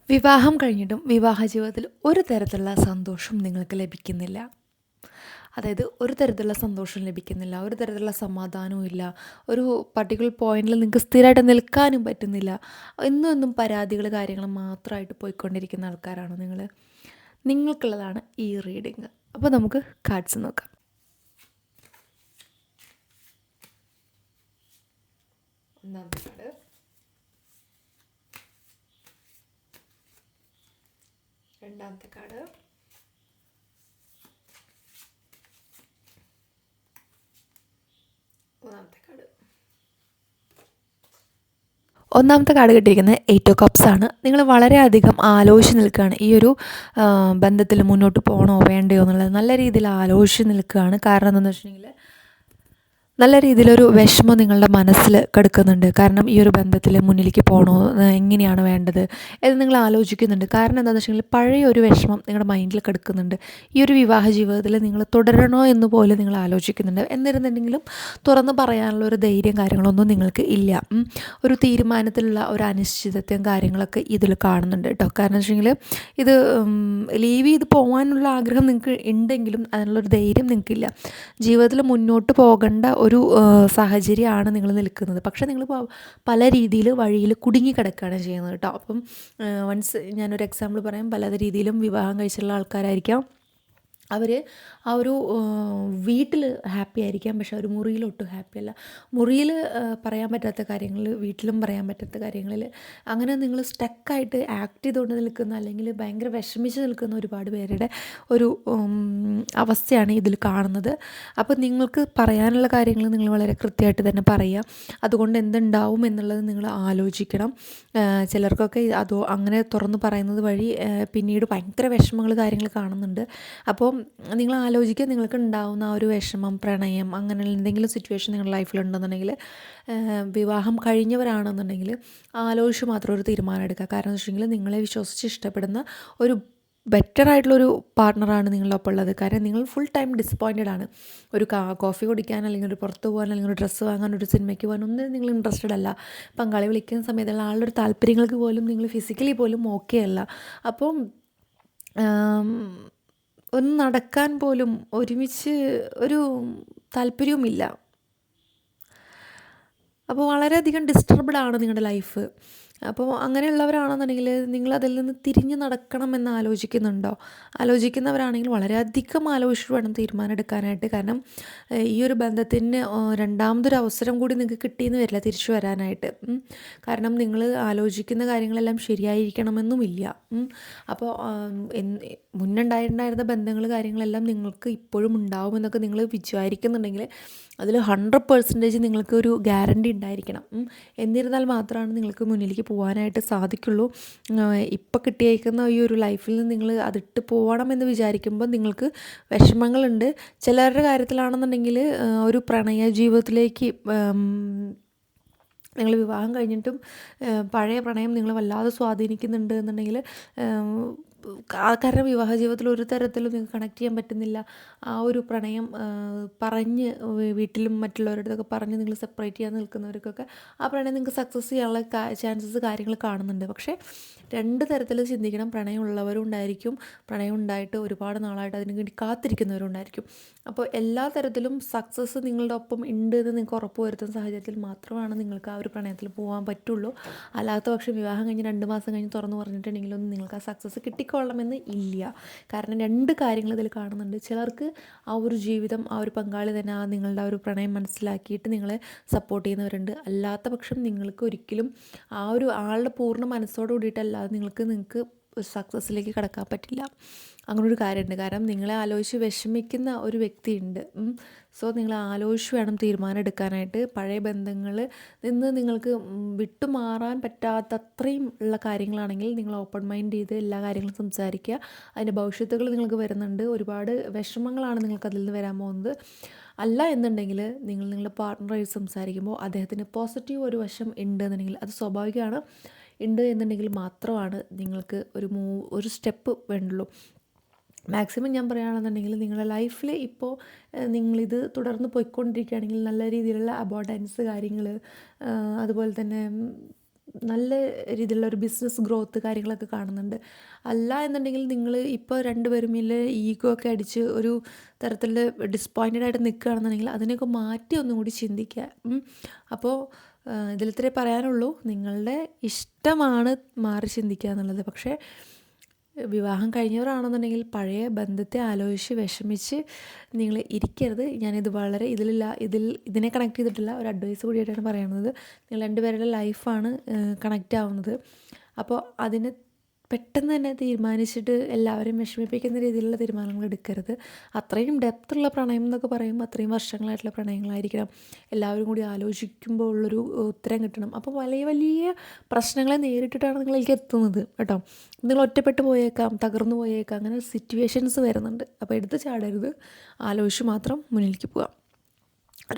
വിവാഹം കഴിഞ്ഞിട്ടും വിവാഹ ജീവിതത്തിൽ ഒരു തരത്തിലുള്ള സന്തോഷം നിങ്ങൾക്ക് ലഭിക്കുന്നില്ല. അതായത് ഒരു തരത്തിലുള്ള സന്തോഷം ലഭിക്കുന്നില്ല, ഒരു തരത്തിലുള്ള സമാധാനവും ഇല്ല, ഒരു പർട്ടിക്കുലർ പോയിന്റിൽ നിങ്ങൾക്ക് സ്ഥിരമായിട്ട് നിൽക്കാനും പറ്റുന്നില്ല. എന്നും എന്നും പരാതികൾ കാര്യങ്ങൾ മാത്രമായിട്ട് പോയിക്കൊണ്ടിരിക്കുന്ന ആൾക്കാരാണോ നിങ്ങൾ? നിങ്ങൾക്കുള്ളതാണ് ഈ റീഡിങ്. അപ്പോൾ നമുക്ക് കാർഡ്സ് നോക്കാം. ഒന്നാമത്തെ കാർഡ്, രണ്ടാമത്തെ കാർഡ്, മൂന്നാമത്തെ കാർഡ്. ഒന്നാമത്തെ കാർഡ് കിട്ടിയിരിക്കുന്നത് 8 ഓഫ് കപ്സ് ആണ്. നിങ്ങൾ വളരെയധികം ആലോചിച്ച് നിൽക്കുകയാണ്. ഈ ഒരു ബന്ധത്തിൽ മുന്നോട്ട് പോകണോ വേണ്ടയോ എന്നുള്ളത് നല്ല രീതിയിൽ ആലോചിച്ച് നിൽക്കുകയാണ്. കാരണം എന്താണെന്ന് വെച്ചിട്ടുണ്ടെങ്കിൽ നല്ല രീതിയിലൊരു വിഷമം നിങ്ങളുടെ മനസ്സിൽ കിടക്കുന്നുണ്ട്. കാരണം ഈ ഒരു ബന്ധത്തിൽ മുന്നിലേക്ക് പോകണോ, എങ്ങനെയാണ് വേണ്ടത് എന്ന് നിങ്ങൾ ആലോചിക്കുന്നുണ്ട്. കാരണം എന്താണെന്ന് വെച്ചിട്ടുണ്ടെങ്കിൽ പഴയ ഒരു വിഷമം നിങ്ങളുടെ മൈൻഡിൽ കിടക്കുന്നുണ്ട്. ഈ ഒരു വിവാഹ ജീവിതത്തിൽ നിങ്ങൾ തുടരണോ എന്ന് പോലും നിങ്ങൾ ആലോചിക്കുന്നുണ്ട്. എന്നിരുന്നുണ്ടെങ്കിലും തുറന്ന് പറയാനുള്ള ഒരു ധൈര്യം കാര്യങ്ങളൊന്നും നിങ്ങൾക്ക് ഇല്ല. ഒരു തീരുമാനത്തിലുള്ള ഒരു അനിശ്ചിതത്വം കാര്യങ്ങളൊക്കെ ഇതിൽ കാണുന്നുണ്ട് കേട്ടോ. കാരണം വെച്ചിട്ടുണ്ടെങ്കിൽ ഇത് ലീവ് ചെയ്ത് പോകാനുള്ള ആഗ്രഹം നിങ്ങൾക്ക് ഉണ്ടെങ്കിലും അതിനുള്ളൊരു ധൈര്യം നിങ്ങൾക്കില്ല. ജീവിതത്തിൽ മുന്നോട്ട് പോകേണ്ട ഒരു സാഹചര്യമാണ് നിങ്ങൾ നിൽക്കുന്നത്. പക്ഷേ നിങ്ങൾ പല രീതിയിൽ വഴിയിൽ കുടുങ്ങി കിടക്കുകയാണ് ചെയ്യുന്നത് കേട്ടോ. അപ്പം വൺസ് ഞാനൊരു എക്സാമ്പിൾ പറയാം. പല രീതിയിലും വിവാഹം കഴിച്ചിട്ടുള്ള ആൾക്കാരായിരിക്കാം. അവർ ആ ഒരു വീട്ടിൽ ഹാപ്പി ആയിരിക്കാം, പക്ഷെ അവർ മുറിയിലൊട്ടും ഹാപ്പി അല്ല. മുറിയിൽ പറയാൻ പറ്റാത്ത കാര്യങ്ങൾ വീട്ടിലും പറയാൻ പറ്റാത്ത കാര്യങ്ങളിൽ അങ്ങനെ നിങ്ങൾ സ്റ്റക്കായിട്ട് ആക്ട് ചെയ്തുകൊണ്ട് നിൽക്കുന്ന, അല്ലെങ്കിൽ ഭയങ്കര വിഷമിച്ച് നിൽക്കുന്ന ഒരുപാട് പേരുടെ ഒരു അവസ്ഥയാണ് ഇതിൽ കാണുന്നത്. അപ്പോൾ നിങ്ങൾക്ക് പറയാനുള്ള കാര്യങ്ങൾ നിങ്ങൾ വളരെ കൃത്യമായിട്ട് തന്നെ പറയുക. അതുകൊണ്ട് എന്തുണ്ടാവും എന്നുള്ളത് നിങ്ങൾ ആലോചിക്കണം. ചിലർക്കൊക്കെ അതോ അങ്ങനെ തുറന്ന് പറയുന്നത് വഴി പിന്നീട് ഭയങ്കര വിഷമങ്ങൾ കാര്യങ്ങൾ കാണുന്നുണ്ട്. അപ്പോൾ നിങ്ങൾ ആലോചിക്കുക, നിങ്ങൾക്ക് ഉണ്ടാവുന്ന ആ ഒരു വിഷമം, പ്രണയം, അങ്ങനെയുള്ള എന്തെങ്കിലും സിറ്റുവേഷൻ നിങ്ങളുടെ ലൈഫിലുണ്ടെന്നുണ്ടെങ്കിൽ, വിവാഹം കഴിഞ്ഞവരാണെന്നുണ്ടെങ്കിൽ ആലോചിച്ച് മാത്രം ഒരു തീരുമാനം എടുക്കുക. കാരണം എന്ന് വെച്ചിട്ടുണ്ടെങ്കിൽ നിങ്ങളെ വിശ്വസിച്ച് ഇഷ്ടപ്പെടുന്ന ഒരു ബെറ്റർ ആയിട്ടുള്ളൊരു പാർട്ട്ണറാണ് നിങ്ങളുടെ ഒപ്പം ഉള്ളത്. കാരണം നിങ്ങൾ ഫുൾ ടൈം ഡിസപ്പോയിൻറ്റഡ് ആണ്. ഒരു കോഫി കുടിക്കാൻ, അല്ലെങ്കിൽ ഒരു പുറത്ത് പോകാൻ, അല്ലെങ്കിൽ ഒരു ഡ്രസ്സ് വാങ്ങാൻ, ഒരു സിനിമയ്ക്ക് പോകാൻ ഒന്നും നിങ്ങൾ ഇൻട്രസ്റ്റഡ് അല്ല. പങ്കാളി വിളിക്കുന്ന സമയത്തുള്ള ആളുടെ ഒരു താല്പര്യങ്ങൾക്ക് പോലും നിങ്ങൾ ഫിസിക്കലി പോലും ഓക്കെ അല്ല. അപ്പം ഒന്ന് നടക്കാൻ പോലും ഒരുമിച്ച് ഒരു താല്പര്യവുമില്ല. അപ്പോൾ വളരെയധികം ഡിസ്റ്റർബ്ഡ് ആണ് നിങ്ങളുടെ ലൈഫ്. അപ്പോൾ അങ്ങനെയുള്ളവരാണെന്നുണ്ടെങ്കിൽ നിങ്ങളതിൽ നിന്ന് തിരിഞ്ഞ് നടക്കണമെന്ന് ആലോചിക്കുന്നുണ്ടോ? ആലോചിക്കുന്നവരാണെങ്കിൽ വളരെയധികം ആലോചിച്ചിട്ട് വേണം തീരുമാനം എടുക്കാനായിട്ട്. കാരണം ഈ ഒരു ബന്ധത്തിന് രണ്ടാമതൊരു അവസരം കൂടി നിങ്ങൾക്ക് കിട്ടിയെന്ന് വരില്ല തിരിച്ചു വരാനായിട്ട്. കാരണം നിങ്ങൾ ആലോചിക്കുന്ന കാര്യങ്ങളെല്ലാം ശരിയായിരിക്കണമെന്നുമില്ല. അപ്പോൾ മുന്നുണ്ടായിരുന്ന ബന്ധങ്ങൾ കാര്യങ്ങളെല്ലാം നിങ്ങൾക്ക് ഇപ്പോഴും ഉണ്ടാവുമെന്നൊക്കെ നിങ്ങൾ വിചാരിക്കുന്നുണ്ടെങ്കിൽ അതിൽ 100% നിങ്ങൾക്കൊരു ഗ്യാരണ്ടി ഉണ്ടായിരിക്കണം. എന്നിരുന്നാൽ മാത്രമാണ് നിങ്ങൾക്ക് മുന്നിലേക്ക് പോകാനായിട്ട് സാധിക്കുള്ളൂ. ഇപ്പോൾ കിട്ടിയേക്കുന്ന ഈ ഒരു ലൈഫിൽ നിന്ന് നിങ്ങൾ അതിട്ട് പോകണമെന്ന് വിചാരിക്കുമ്പോൾ നിങ്ങൾക്ക് വിഷമങ്ങളുണ്ട്. ചിലരുടെ കാര്യത്തിലാണെന്നുണ്ടെങ്കിൽ ഒരു പ്രണയ ജീവിതത്തിലേക്ക് നിങ്ങൾ വിവാഹം കഴിഞ്ഞിട്ടും പഴയ പ്രണയം നിങ്ങളെ വല്ലാതെ സ്വാധീനിക്കുന്നുണ്ട് എന്നുണ്ടെങ്കിൽ, കാരണം വിവാഹ ജീവിതത്തിൽ ഒരു തരത്തിലും നിങ്ങൾക്ക് കണക്ട് ചെയ്യാൻ പറ്റുന്നില്ല. ആ ഒരു പ്രണയം പറഞ്ഞ് വീട്ടിലും മറ്റുള്ളവരുടെ അടുത്തൊക്കെ പറഞ്ഞ് നിങ്ങൾ സെപ്പറേറ്റ് ചെയ്യാൻ നിൽക്കുന്നവർക്കൊക്കെ ആ പ്രണയം നിങ്ങൾക്ക് സക്സസ് ചെയ്യാനുള്ള ചാൻസസ് കാര്യങ്ങൾ കാണുന്നുണ്ട്. പക്ഷേ രണ്ട് തരത്തിൽ ചിന്തിക്കണം. പ്രണയം ഉള്ളവരും ഉണ്ടായിരിക്കും, പ്രണയം ഉണ്ടായിട്ട് ഒരുപാട് നാളായിട്ട് അതിന് വേണ്ടി കാത്തിരിക്കുന്നവരും ഉണ്ടായിരിക്കും. അപ്പോൾ എല്ലാ തരത്തിലും സക്സസ് നിങ്ങളുടെ ഒപ്പം ഉണ്ട് എന്ന് നിങ്ങൾക്ക് ഉറപ്പ് വരുത്തുന്ന സാഹചര്യത്തിൽ മാത്രമാണ് നിങ്ങൾക്ക് ആ ഒരു പ്രണയത്തിൽ പോകാൻ പറ്റുള്ളൂ. അല്ലാത്ത പക്ഷം വിവാഹം കഴിഞ്ഞ് 2 മാസം കഴിഞ്ഞ് തുറന്ന് പറഞ്ഞിട്ടുണ്ടെങ്കിലൊന്നും നിങ്ങൾക്ക് ആ സക്സസ് കിട്ടിക്കൊള്ളണമെന്ന് ഇല്ല. കാരണം രണ്ട് കാര്യങ്ങൾ ഇതിൽ കാണുന്നുണ്ട്. ചിലർക്ക് ആ ഒരു ജീവിതം, ആ ഒരു പങ്കാളി തന്നെ ആ നിങ്ങളുടെ ആ ഒരു പ്രണയം മനസ്സിലാക്കിയിട്ട് നിങ്ങളെ സപ്പോർട്ട് ചെയ്യുന്നവരുണ്ട്. അല്ലാത്ത പക്ഷം നിങ്ങൾക്ക് ഒരിക്കലും ആ ഒരു ആളുടെ പൂർണ്ണ മനസ്സോട് കൂടിയിട്ടല്ലാതെ നിങ്ങൾക്ക് ഒരു സക്സസ്സിലേക്ക് കടക്കാൻ പറ്റില്ല. അങ്ങനൊരു കാര്യമുണ്ട്. കാരണം നിങ്ങളെ ആലോചിച്ച് വിഷമിക്കുന്ന ഒരു വ്യക്തിയുണ്ട്. സോ നിങ്ങൾ ആലോചിച്ച് വേണം തീരുമാനം എടുക്കാനായിട്ട്. പഴയ ബന്ധങ്ങൾ നിന്ന് നിങ്ങൾക്ക് വിട്ടുമാറാൻ പറ്റാത്തത്രയും ഉള്ള കാര്യങ്ങളാണെങ്കിൽ നിങ്ങൾ ഓപ്പൺ മൈൻഡ് ചെയ്ത് എല്ലാ കാര്യങ്ങളും സംസാരിക്കുക. അതിൻ്റെ ഭവിഷ്യത്തുകൾ നിങ്ങൾക്ക് വരുന്നുണ്ട്. ഒരുപാട് വിഷമങ്ങളാണ് നിങ്ങൾക്ക് അതിൽ നിന്ന് വരാൻ പോകുന്നത്. അല്ല എന്നുണ്ടെങ്കിൽ നിങ്ങളുടെ പാർട്ട്ണറായി സംസാരിക്കുമ്പോൾ അദ്ദേഹത്തിന് പോസിറ്റീവ് ഒരു വശം ഉണ്ട് എന്നുണ്ടെങ്കിൽ അത് സ്വാഭാവികമാണ്. ഉണ്ട് എന്നുണ്ടെങ്കിൽ മാത്രമാണ് നിങ്ങൾക്ക് ഒരു സ്റ്റെപ്പ് വേണ്ടുള്ളൂ. മാക്സിമം ഞാൻ പറയുകയാണെന്നുണ്ടെങ്കിൽ നിങ്ങളുടെ ലൈഫിൽ ഇപ്പോൾ നിങ്ങളിത് തുടർന്ന് പോയിക്കൊണ്ടിരിക്കുകയാണെങ്കിൽ നല്ല രീതിയിലുള്ള അബോർഡൻസ് കാര്യങ്ങൾ, അതുപോലെ തന്നെ നല്ല രീതിയിലുള്ള ഒരു ബിസിനസ് ഗ്രോത്ത് കാര്യങ്ങളൊക്കെ കാണുന്നുണ്ട്. അല്ല എന്നുണ്ടെങ്കിൽ നിങ്ങൾ ഇപ്പോൾ രണ്ടുപേരുമിൽ ഈഗോ ഒക്കെ അടിച്ച് ഒരു തരത്തിൽ ഡിസപ്പോയിൻറ്റഡ് ആയിട്ട് നിൽക്കുകയാണെന്നുണ്ടെങ്കിൽ അതിനെയൊക്കെ മാറ്റി ഒന്നും കൂടി ചിന്തിക്കുക. അപ്പോൾ ഇതിലിത്രേ പറയാനുള്ളൂ. നിങ്ങളുടെ ഇഷ്ടമാണ് മാറി ചിന്തിക്കുക എന്നുള്ളത്. പക്ഷേ വിവാഹം കഴിഞ്ഞവരാണെന്നുണ്ടെങ്കിൽ പഴയ ബന്ധത്തെ ആലോചിച്ച് വിഷമിച്ച് നിങ്ങൾ ഇരിക്കരുത്. ഞാനിത് വളരെ ഇതിനെ കണക്ട് ചെയ്തിട്ടുള്ള ഒരു അഡ്വൈസ് കൂടിയായിട്ടാണ് പറയുന്നത്. നിങ്ങൾ രണ്ടുപേരുടെ ലൈഫാണ് കണക്റ്റ് ആവുന്നത്. അപ്പോൾ അതിന് പെട്ടെന്ന് തന്നെ തീരുമാനിച്ചിട്ട് എല്ലാവരെയും വിഷമിപ്പിക്കുന്ന രീതിയിലുള്ള തീരുമാനങ്ങൾ എടുക്കരുത്. അത്രയും ഡെപ്തുള്ള പ്രണയം എന്നൊക്കെ പറയുമ്പോൾ അത്രയും വർഷങ്ങളായിട്ടുള്ള പ്രണയങ്ങളായിരിക്കണം. എല്ലാവരും കൂടി ആലോചിക്കുമ്പോൾ ഉള്ളൊരു ഉത്തരം കിട്ടണം. അപ്പോൾ വലിയ വലിയ പ്രശ്നങ്ങളെ നേരിട്ടിട്ടാണ് നിങ്ങളിലേക്ക് എത്തുന്നത് കേട്ടോ. നിങ്ങൾ ഒറ്റപ്പെട്ടു പോയേക്കാം, തകർന്നു പോയേക്കാം, അങ്ങനെ സിറ്റുവേഷൻസ് വരുന്നുണ്ട്. അപ്പോൾ എടുത്ത് ചാടരുത്, ആലോചിച്ച് മാത്രം മുന്നിലേക്ക് പോകാം.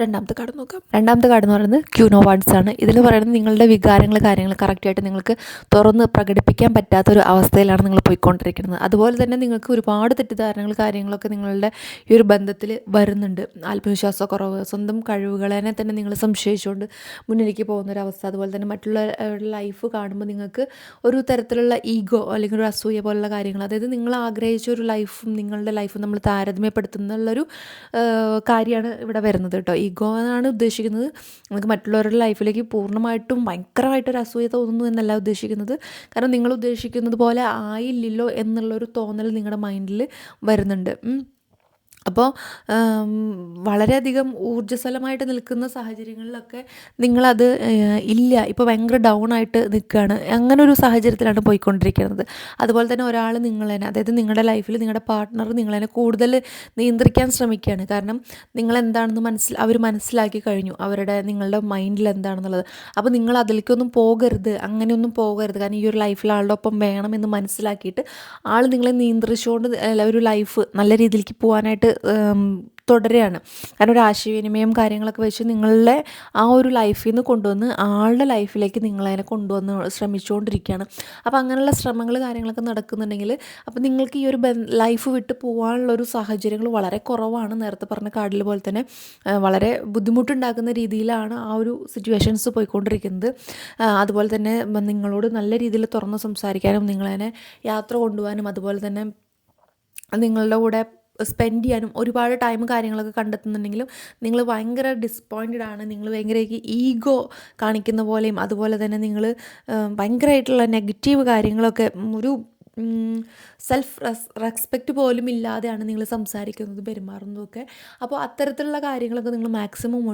രണ്ടാമത്തെ കാർഡ് നോക്കാം. രണ്ടാമത്തെ കാർഡ് എന്ന് പറയുന്നത് ക്യൂൻ ഓഫ് വാൻഡ്സ് ആണ്. ഇതിൽ പറയുന്നത് നിങ്ങളുടെ കാര്യങ്ങൾ കറക്റ്റായിട്ട് നിങ്ങൾക്ക് തുറന്ന് പ്രകടിപ്പിക്കാൻ പറ്റാത്തൊരു അവസ്ഥയിലാണ് നിങ്ങൾ പോയിക്കൊണ്ടിരിക്കുന്നത്. അതുപോലെ തന്നെ നിങ്ങൾക്ക് ഒരുപാട് തെറ്റിദ്ധാരണകൾ കാര്യങ്ങളൊക്കെ നിങ്ങളുടെ ഈ ഒരു ബന്ധത്തിൽ വരുന്നുണ്ട്. ആത്മവിശ്വാസക്കുറവ്, സ്വന്തം കഴിവുകളെ തന്നെ നിങ്ങൾ സംശയിച്ചുകൊണ്ട് മുന്നിലേക്ക് പോകുന്നൊരവസ്ഥ. അതുപോലെ തന്നെ മറ്റുള്ളവരുടെ ലൈഫ് കാണുമ്പോൾ നിങ്ങൾക്ക് ഒരു തരത്തിലുള്ള ഈഗോ അല്ലെങ്കിൽ ഒരു അസൂയ പോലുള്ള കാര്യങ്ങൾ, അതായത് നിങ്ങൾ ആഗ്രഹിച്ച ഒരു ലൈഫും നിങ്ങളുടെ ലൈഫും നമ്മൾ താരതമ്യപ്പെടുത്തുന്നുള്ളൊരു കാര്യമാണ് ഇവിടെ വരുന്നത് കേട്ടോ. ഈഗോ എന്നാണ് ഉദ്ദേശിക്കുന്നത്. നമുക്ക് മറ്റുള്ളവരുടെ ലൈഫിലേക്ക് പൂർണ്ണമായിട്ടും ഭയങ്കരമായിട്ടൊരു അസൂയ തോന്നുന്നു എന്നല്ല ഉദ്ദേശിക്കുന്നത്. കാരണം നിങ്ങൾ ഉദ്ദേശിക്കുന്നത് പോലെ ആയില്ലല്ലോ എന്നുള്ളൊരു തോന്നൽ നിങ്ങളുടെ മൈൻഡിൽ വരുന്നുണ്ട്. അപ്പോൾ വളരെയധികം ഊർജ്ജസ്വലമായിട്ട് നിൽക്കുന്ന സാഹചര്യങ്ങളിലൊക്കെ നിങ്ങളത് ഇല്ല, ഇപ്പോൾ ഭയങ്കര ഡൗൺ ആയിട്ട് നിൽക്കുകയാണ്, അങ്ങനെ ഒരു സാഹചര്യത്തിലാണ് പോയിക്കൊണ്ടിരിക്കുന്നത്. അതുപോലെ തന്നെ ഒരാൾ നിങ്ങളെ, അതായത് നിങ്ങളുടെ ലൈഫിൽ നിങ്ങളുടെ പാർട്ട്ണർ നിങ്ങളെ കൂടുതൽ നിയന്ത്രിക്കാൻ ശ്രമിക്കുകയാണ്. കാരണം നിങ്ങളെന്താണെന്ന് അവർ മനസ്സിലാക്കി കഴിഞ്ഞു, നിങ്ങളുടെ മൈൻഡിൽ എന്താണെന്നുള്ളത്. അപ്പോൾ നിങ്ങൾ അതിലേക്കൊന്നും പോകരുത്, അങ്ങനെയൊന്നും പോകരുത്. കാരണം ഈ ഒരു ലൈഫിൽ ആളുടെ ഒപ്പം വേണമെന്ന് മനസ്സിലാക്കിയിട്ട് ആൾ നിങ്ങളെ നിയന്ത്രിച്ചുകൊണ്ട് ഒരു ലൈഫ് നല്ല രീതിയിലേക്ക് പോകാനായിട്ട് തുടരുകയാണ്. കാരണം ഒരു ആശയവിനിമയം കാര്യങ്ങളൊക്കെ വെച്ച് നിങ്ങളെ ആ ഒരു ലൈഫിൽ നിന്ന് കൊണ്ടുവന്ന് ആളുടെ ലൈഫിലേക്ക് നിങ്ങളതിനെ കൊണ്ടുവന്ന് ശ്രമിച്ചുകൊണ്ടിരിക്കുകയാണ്. അപ്പോൾ അങ്ങനെയുള്ള ശ്രമങ്ങൾ കാര്യങ്ങളൊക്കെ നടക്കുന്നുണ്ടെങ്കിൽ അപ്പോൾ നിങ്ങൾക്ക് ഈ ഒരു ലൈഫ് വിട്ട് പോകാനുള്ളൊരു സാഹചര്യങ്ങൾ വളരെ കുറവാണ്. നേരത്തെ പറഞ്ഞ കാർഡിൽ പോലെ തന്നെ വളരെ ബുദ്ധിമുട്ടുണ്ടാക്കുന്ന രീതിയിലാണ് ആ ഒരു സിറ്റുവേഷൻസ് പോയിക്കൊണ്ടിരിക്കുന്നത്. അതുപോലെ തന്നെ നിങ്ങളോട് നല്ല രീതിയിൽ തുറന്ന് സംസാരിക്കാനും നിങ്ങളതിനെ യാത്ര കൊണ്ടുപോകാനും അതുപോലെ തന്നെ നിങ്ങളുടെ കൂടെ സ്പെൻഡ് ചെയ്യാനും ഒരുപാട് ടൈം കാര്യങ്ങളൊക്കെ കണ്ടെത്തുന്നുണ്ടെങ്കിലും നിങ്ങൾ ഭയങ്കര ഡിസപ്പോയിൻറ്റഡ് ആണ്. നിങ്ങൾ ഭയങ്കര ഈഗോ കാണിക്കുന്ന പോലെയും അതുപോലെ തന്നെ നിങ്ങൾ ഭയങ്കരമായിട്ടുള്ള നെഗറ്റീവ് കാര്യങ്ങളൊക്കെ ഒരു സെൽഫ് റെസ്പെക്റ്റ് പോലും ഇല്ലാതെയാണ് നിങ്ങൾ സംസാരിക്കുന്നതും പെരുമാറുന്നതൊക്കെ. അപ്പോൾ അത്തരത്തിലുള്ള കാര്യങ്ങളൊക്കെ നിങ്ങൾ മാക്സിമം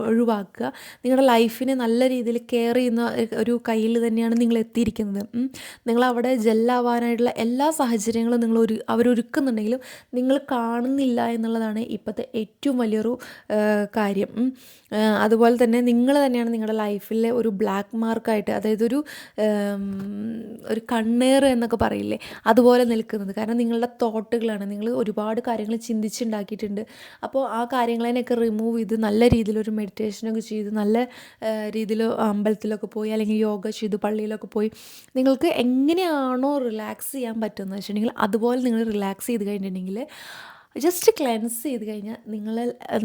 ഒഴിവാക്കുക. നിങ്ങളുടെ ലൈഫിനെ നല്ല രീതിയിൽ കെയർ ചെയ്യുന്ന ഒരു കയ്യിൽ തന്നെയാണ് നിങ്ങൾ എത്തിയിരിക്കുന്നത്. നിങ്ങളവിടെ ജെല്ലാവാനായിട്ടുള്ള എല്ലാ സാഹചര്യങ്ങളും അവരൊരുക്കുന്നുണ്ടെങ്കിലും നിങ്ങൾ കാണുന്നില്ല എന്നുള്ളതാണ് ഇപ്പോഴത്തെ ഏറ്റവും വലിയൊരു കാര്യം. അതുപോലെ തന്നെ നിങ്ങൾ തന്നെയാണ് നിങ്ങളുടെ ലൈഫിലെ ഒരു ബ്ലാക്ക് മാർക്കായിട്ട്, അതായത് ഒരു കണ്ണേറ് എന്നൊക്കെ പറയില്ലേ, അതുപോലെ നിൽക്കുന്നത്. കാരണം നിങ്ങളുടെ തോട്ടുകളാണ്, നിങ്ങൾ ഒരുപാട് കാര്യങ്ങൾ ചിന്തിച്ചുണ്ടാക്കിയിട്ടുണ്ട്. അപ്പോൾ ആ കാര്യങ്ങളെയൊക്കെ റിമൂവ് ചെയ്ത് നല്ല രീതിയിലൊരു മെഡിറ്റേഷനൊക്കെ ചെയ്ത് നല്ല രീതിയിൽ അമ്പലത്തിലൊക്കെ പോയി അല്ലെങ്കിൽ യോഗ ചെയ്ത് പള്ളിയിലൊക്കെ പോയി നിങ്ങൾക്ക് എങ്ങനെയാണോ റിലാക്സ് ചെയ്യാൻ പറ്റുന്നത് വെച്ചിട്ടുണ്ടെങ്കിൽ അതുപോലെ നിങ്ങൾ റിലാക്സ് ചെയ്ത് കഴിഞ്ഞിട്ടുണ്ടെങ്കിൽ ജസ്റ്റ് ക്ലെൻസ് ചെയ്ത് കഴിഞ്ഞാൽ നിങ്ങൾ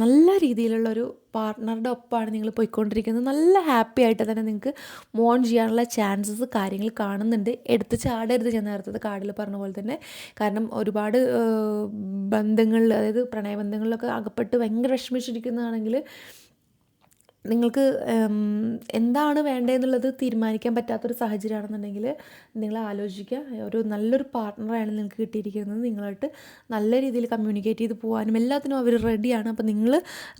നല്ല രീതിയിലുള്ളൊരു പാർട്ട്ണറുടെ ഒപ്പമാണ് നിങ്ങൾ പോയിക്കൊണ്ടിരിക്കുന്നത്. നല്ല ഹാപ്പി ആയിട്ട് തന്നെ നിങ്ങൾക്ക് മൂവ് ഓൺ ചെയ്യാനുള്ള ചാൻസസ് കാര്യങ്ങൾ കാണുന്നുണ്ട്. എടുത്ത് ചാടരുത്, ഞാൻ നേരത്തെ കാർഡിൽ പറഞ്ഞ പോലെ തന്നെ. കാരണം ഒരുപാട് ബന്ധങ്ങളിൽ, അതായത് പ്രണയബന്ധങ്ങളിലൊക്കെ അകപ്പെട്ട് ഭയങ്കര വിഷമിച്ചിരിക്കുന്നതാണെങ്കിൽ നിങ്ങൾക്ക് എന്താണ് വേണ്ടതെന്നുള്ളത് തീരുമാനിക്കാൻ പറ്റാത്തൊരു സാഹചര്യമാണെന്നുണ്ടെങ്കിൽ നിങ്ങൾ ആലോചിക്കുക. ഒരു നല്ലൊരു പാർട്ട്ണറാണ് നിങ്ങൾക്ക് കിട്ടിയിരിക്കുന്നത്. നിങ്ങളായിട്ട് നല്ല രീതിയിൽ കമ്മ്യൂണിക്കേറ്റ് ചെയ്ത് പോകാനും എല്ലാത്തിനും അവർ റെഡിയാണ്. അപ്പോൾ നിങ്ങൾ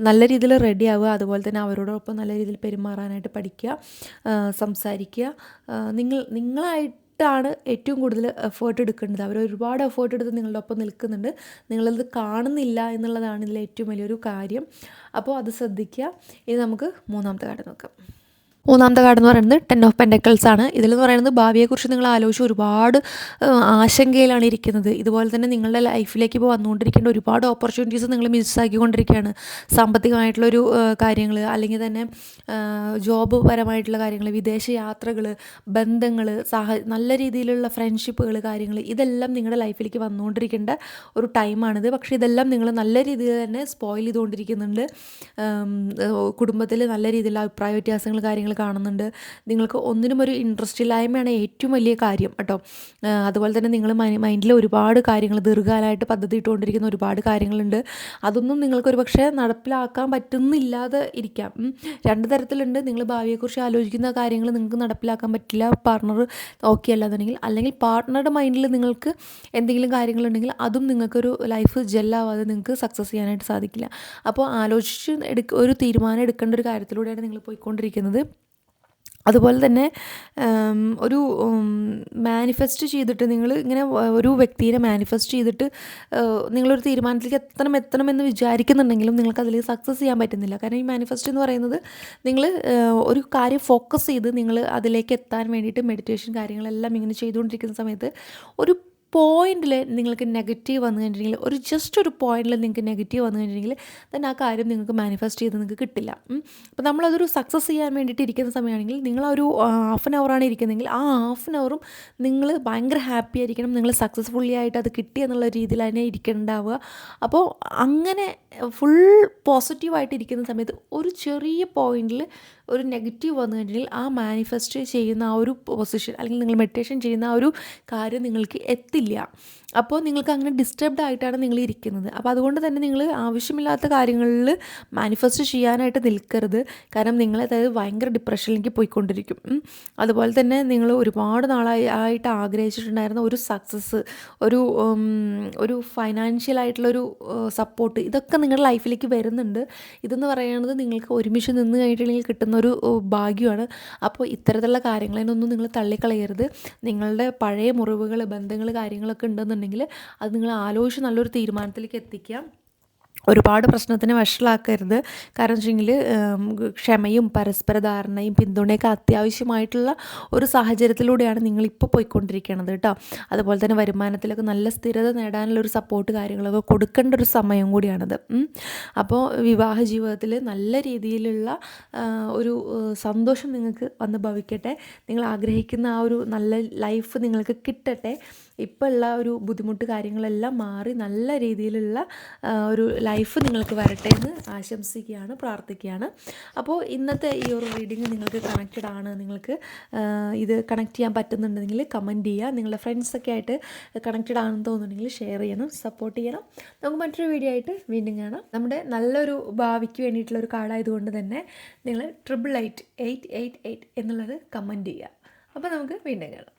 നല്ല രീതിയിൽ റെഡി ആവുക. അതുപോലെ തന്നെ അവരോടൊപ്പം നല്ല രീതിയിൽ പെരുമാറാനായിട്ട് പഠിക്കുക, സംസാരിക്കുക. നിങ്ങളായിട്ട് ാണ് ഏറ്റവും കൂടുതൽ എഫേർട്ട് എടുക്കേണ്ടത്. അവർ ഒരുപാട് എഫേർട്ട് എടുത്ത് നിങ്ങളുടെ ഒപ്പം നിൽക്കുന്നുണ്ട്, നിങ്ങളത് കാണുന്നില്ല എന്നുള്ളതാണ് ഇതിലെ ഏറ്റവും വലിയൊരു കാര്യം. അപ്പോൾ അത് ശ്രദ്ധിക്കുക. ഇനി നമുക്ക് മൂന്നാമത്തെ കാർഡ് നോക്കാം. മൂന്നാമത്തെ കാർഡ് എന്ന് പറയുന്നത് 10 ഓഫ് പെൻറ്റക്കിൾസ് ആണ്. ഇതിലെന്ന് പറയുന്നത് ഭാവിയെക്കുറിച്ച് നിങ്ങൾ ആലോചിച്ച് ഒരുപാട് ആശങ്കയിലാണ് ഇരിക്കുന്നത്. ഇതുപോലെ തന്നെ നിങ്ങളുടെ ലൈഫിലേക്ക് ഇപ്പോൾ വന്നുകൊണ്ടിരിക്കേണ്ട ഒരുപാട് ഓപ്പർച്യൂണിറ്റീസ് നിങ്ങൾ മിസ്സാക്കിക്കൊണ്ടിരിക്കുകയാണ്. സാമ്പത്തികമായിട്ടുള്ളൊരു കാര്യങ്ങൾ, അല്ലെങ്കിൽ തന്നെ ജോബ് പരമായിട്ടുള്ള കാര്യങ്ങൾ, വിദേശ യാത്രകൾ, ബന്ധങ്ങൾ, നല്ല രീതിയിലുള്ള ഫ്രണ്ട്ഷിപ്പുകൾ, കാര്യങ്ങൾ, ഇതെല്ലാം നിങ്ങളുടെ ലൈഫിലേക്ക് വന്നുകൊണ്ടിരിക്കേണ്ട ഒരു ടൈമാണിത്. പക്ഷേ ഇതെല്ലാം നിങ്ങൾ നല്ല രീതിയിൽ തന്നെ സ്പോയിൽ ചെയ്തുകൊണ്ടിരിക്കുന്നുണ്ട്. കുടുംബത്തിൽ നല്ല രീതിയിലുള്ള അഭിപ്രായ വ്യത്യാസങ്ങൾ കാര്യങ്ങൾ കാണുന്നുണ്ട്. നിങ്ങൾക്ക് ഒന്നിനും ഒരു ഇൻട്രസ്റ്റ് ഇല്ലായ്മയാണ് ഏറ്റവും വലിയ കാര്യം കേട്ടോ. അതുപോലെ തന്നെ നിങ്ങൾ മൈൻഡിൽ ഒരുപാട് കാര്യങ്ങൾ ദീർഘകാലമായിട്ട് പദ്ധതി ഇട്ടുകൊണ്ടിരിക്കുന്ന ഒരുപാട് കാര്യങ്ങളുണ്ട്. അതൊന്നും നിങ്ങൾക്കൊരു പക്ഷേ നടപ്പിലാക്കാൻ പറ്റുന്നില്ലാതെ ഇരിക്കാം. രണ്ട് തരത്തിലുണ്ട്. നിങ്ങൾ ഭാവിയെക്കുറിച്ച് ആലോചിക്കുന്ന കാര്യങ്ങൾ നിങ്ങൾക്ക് നടപ്പിലാക്കാൻ പറ്റില്ല, പാർട്ണർ ഓക്കെ അല്ലാന്നുണ്ടെങ്കിൽ. അല്ലെങ്കിൽ പാർട്ട്ണറുടെ മൈൻഡിൽ നിങ്ങൾക്ക് എന്തെങ്കിലും കാര്യങ്ങളുണ്ടെങ്കിൽ അതും നിങ്ങൾക്കൊരു ലൈഫ് ജെല്ലാവാതെ നിങ്ങൾക്ക് സക്സസ് ചെയ്യാനായിട്ട് സാധിക്കില്ല. അപ്പോൾ ആലോചിച്ച് ഒരു തീരുമാനം എടുക്കേണ്ട ഒരു കാര്യത്തിലൂടെയാണ് നിങ്ങൾ പോയിക്കൊണ്ടിരിക്കുന്നത്. അതുപോലെ തന്നെ ഒരു മാനിഫെസ്റ്റ് ചെയ്തിട്ട് നിങ്ങൾ ഇങ്ങനെ ഒരു വ്യക്തിയെ മാനിഫെസ്റ്റ് ചെയ്തിട്ട് നിങ്ങളൊരു തീരുമാനത്തിലേക്ക് എത്തണമെന്ന് വിചാരിക്കുന്നുണ്ടെങ്കിലും നിങ്ങൾക്കതിൽ സക്സസ് ചെയ്യാൻ പറ്റുന്നില്ല. കാരണം ഈ മാനിഫെസ്റ്റ് എന്ന് പറയുന്നത് നിങ്ങൾ ഒരു കാര്യം ഫോക്കസ് ചെയ്ത് നിങ്ങൾ അതിലേക്ക് എത്താൻ വേണ്ടിയിട്ട് മെഡിറ്റേഷൻ കാര്യങ്ങളെല്ലാം ഇങ്ങനെ ചെയ്തുകൊണ്ടിരിക്കുന്ന സമയത്ത് ഒരു പോയിന്റിൽ നിങ്ങൾക്ക് നെഗറ്റീവ് വന്നു കഴിഞ്ഞിട്ടുണ്ടെങ്കിൽ, ജസ്റ്റ് ഒരു പോയിന്റിൽ നിങ്ങൾക്ക് നെഗറ്റീവ് വന്നു കഴിഞ്ഞിട്ടുണ്ടെങ്കിൽ തന്നെ ആ കാര്യം നിങ്ങൾക്ക് മാനിഫെസ്റ്റ് ചെയ്ത് നിങ്ങൾക്ക് കിട്ടില്ല. അപ്പോൾ നമ്മളതൊരു സക്സസ് ചെയ്യാൻ വേണ്ടിയിട്ട് ഇരിക്കുന്ന സമയമാണെങ്കിൽ നിങ്ങൾ ഒരു ഹാഫ് ആൻ അവറാണ് ഇരിക്കുന്നതെങ്കിൽ ആ ഹാഫ് ആൻ അവറും നിങ്ങൾ ഭയങ്കര ഹാപ്പി ആയിരിക്കണം, നിങ്ങൾ സക്സസ്ഫുള്ളി ആയിട്ട് അത് കിട്ടി എന്നുള്ള രീതിയിൽ തന്നെ ഇരിക്കേണ്ടാവുക. അപ്പോൾ അങ്ങനെ ഫുൾ പോസിറ്റീവായിട്ട് ഇരിക്കുന്ന സമയത്ത് ഒരു ചെറിയ പോയിന്റിൽ ഒരു നെഗറ്റീവ് വന്നു കഴിഞ്ഞാൽ ആ മാനിഫെസ്റ്റ് ചെയ്യുന്ന ആ ഒരു പൊസിഷൻ അല്ലെങ്കിൽ നിങ്ങൾ മെഡിറ്റേഷൻ ചെയ്യുന്ന ആ ഒരു കാര്യം നിങ്ങൾക്ക് എത്തില്ല. അപ്പോൾ നിങ്ങൾക്ക് അങ്ങനെ ഡിസ്റ്റർബ്ഡ് ആയിട്ടാണ് നിങ്ങൾ ഇരിക്കുന്നത്. അപ്പോൾ അതുകൊണ്ട് തന്നെ നിങ്ങൾ ആവശ്യമില്ലാത്ത കാര്യങ്ങളിൽ മാനിഫെസ്റ്റ് ചെയ്യാനായിട്ട് നിൽക്കരുത്. കാരണം നിങ്ങളതായത് ഭയങ്കര ഡിപ്രഷനിലേക്ക് പോയിക്കൊണ്ടിരിക്കും. അതുപോലെ തന്നെ നിങ്ങൾ ഒരുപാട് നാളായിട്ട് ആഗ്രഹിച്ചിട്ടുണ്ടായിരുന്ന ഒരു സക്സസ്, ഒരു ഫൈനാൻഷ്യലായിട്ടുള്ളൊരു സപ്പോർട്ട്, ഇതൊക്കെ നിങ്ങളുടെ ലൈഫിലേക്ക് വരുന്നുണ്ട്. ഇതെന്ന് പറയുന്നത് നിങ്ങൾക്ക് ഒരുമിച്ച് നിന്ന് കഴിഞ്ഞിട്ടുണ്ടെങ്കിൽ കിട്ടുന്നൊരു ഭാഗ്യമാണ്. അപ്പോൾ ഇത്തരത്തിലുള്ള കാര്യങ്ങളെന്നൊന്നും നിങ്ങൾ തള്ളിക്കളയരുത്. നിങ്ങളുടെ പഴയ മുറിവുകൾ, ബന്ധങ്ങൾ, കാര്യങ്ങളൊക്കെ ഉണ്ടെന്നുണ്ടെങ്കിൽ അത് നിങ്ങൾ ആലോചിച്ച് നല്ലൊരു തീരുമാനത്തിലേക്ക് എത്തിക്കുക. ഒരുപാട് പ്രശ്നത്തിന് വഷളാക്കരുത്. കാരണം വെച്ചെങ്കിൽ ക്ഷമയും പരസ്പര ധാരണയും പിന്തുണയൊക്കെ അത്യാവശ്യമായിട്ടുള്ള ഒരു സാഹചര്യത്തിലൂടെയാണ് നിങ്ങളിപ്പോൾ പോയിക്കൊണ്ടിരിക്കുന്നത് കേട്ടോ. അതുപോലെ തന്നെ വരുമാനത്തിലൊക്കെ നല്ല സ്ഥിരത നേടാനുള്ളൊരു സപ്പോർട്ട് കാര്യങ്ങളൊക്കെ കൊടുക്കേണ്ട ഒരു സമയം കൂടിയാണത്. അപ്പോൾ വിവാഹ ജീവിതത്തിൽ നല്ല രീതിയിലുള്ള ഒരു സന്തോഷം നിങ്ങൾക്ക് വന്ന് ഭവിക്കട്ടെ. നിങ്ങൾ ആഗ്രഹിക്കുന്ന ആ ഒരു നല്ല ലൈഫ് നിങ്ങൾക്ക് കിട്ടട്ടെ. ഇപ്പോൾ ഉള്ള ഒരു ബുദ്ധിമുട്ട് കാര്യങ്ങളെല്ലാം മാറി നല്ല രീതിയിലുള്ള ഒരു ലൈഫ് നിങ്ങൾക്ക് വരട്ടെ എന്ന് ആശംസിക്കുകയാണ്, പ്രാർത്ഥിക്കുകയാണ്. അപ്പോൾ ഇന്നത്തെ ഈ ഒരു റീഡിങ് നിങ്ങൾക്ക് കണക്റ്റഡ് ആണ്, നിങ്ങൾക്ക് ഇത് കണക്ട് ചെയ്യാൻ പറ്റുന്നുണ്ടെങ്കിൽ കമൻറ്റ് ചെയ്യുക. നിങ്ങളുടെ ഫ്രണ്ട്സൊക്കെ ആയിട്ട് കണക്റ്റഡ് ആണെന്ന് തോന്നുന്നുണ്ടെങ്കിൽ ഷെയർ ചെയ്യണം, സപ്പോർട്ട് ചെയ്യണം. നമുക്ക് മറ്റൊരു വീഡിയോ ആയിട്ട് വീണ്ടും കാണാം. നമ്മുടെ നല്ലൊരു ഭാവിക്ക് വേണ്ടിയിട്ടുള്ള ഒരു കാർഡായതുകൊണ്ട് തന്നെ നിങ്ങൾ 888 888 എന്നുള്ളത് കമൻറ്റ് ചെയ്യുക. അപ്പോൾ നമുക്ക് വീണ്ടും കാണാം.